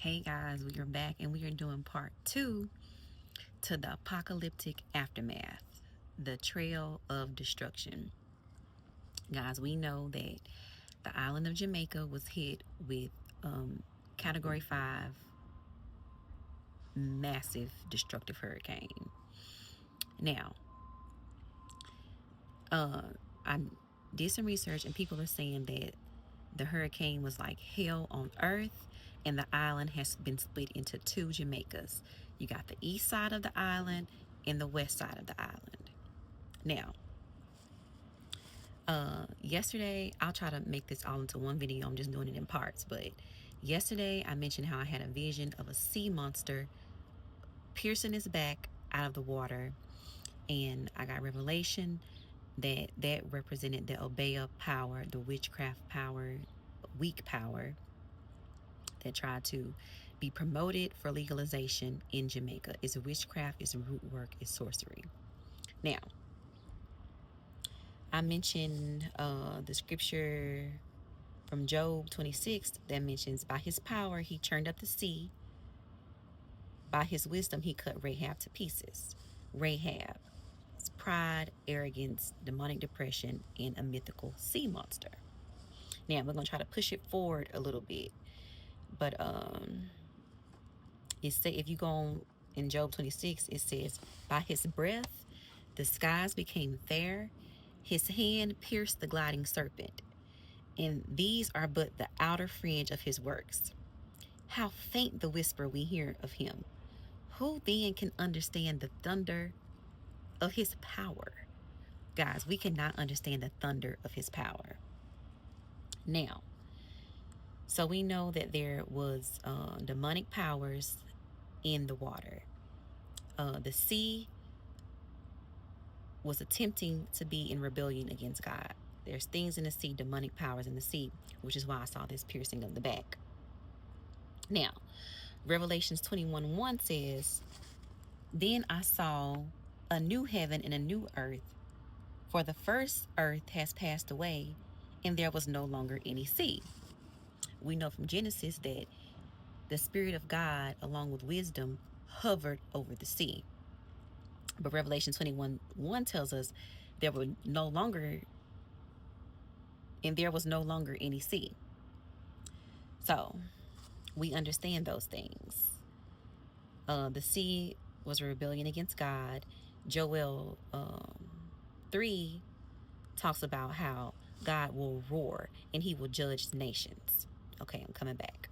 Hey guys, we are back and we are doing part 2 to the apocalyptic aftermath, the trail of destruction. Guys, we know that the island of Jamaica was hit with category 5 massive destructive hurricane. Now, I did some research and people are saying that the hurricane was like hell on earth, and the island has been split into 2 Jamaicas. You got the east side of the island and the west side of the island. Now, yesterday, I'll try to make this all into one video. I'm just doing it in parts. But yesterday, I mentioned how I had a vision of a sea monster piercing his back out of the water, and I got revelation that represented the Obeah power, the witchcraft power, weak power that tried to be promoted for legalization in Jamaica. It's witchcraft, it's root work, it's sorcery. Now, I mentioned the scripture from Job 26 that mentions, by his power he churned up the sea, by his wisdom he cut Rahab to pieces. Rahab, it's pride, arrogance, demonic depression, and a mythical sea monster. Now we're going to try to push it forward a little bit, but it say, if you go on in Job 26, it says, by his breath the skies became fair, his hand pierced the gliding serpent, and these are but the outer fringe of his works. How faint the whisper we hear of him. Who then can understand the thunder of his power? Guys, we cannot understand the thunder of his power. Now, so we know that there was demonic powers in the water. The sea was attempting to be in rebellion against God. There's things in the sea, demonic powers in the sea, which is why I saw this piercing of the back. Now, Revelations 21:1 says, then I saw a new heaven and a new earth, for the first earth has passed away, and there was no longer any sea. We know from Genesis that the Spirit of God, along with wisdom, hovered over the sea. But Revelation 21:1 tells us there was no longer any sea. So we understand those things. The sea was a rebellion against God. Joel 3 talks about how God will roar and he will judge the nations. Okay, I'm coming back.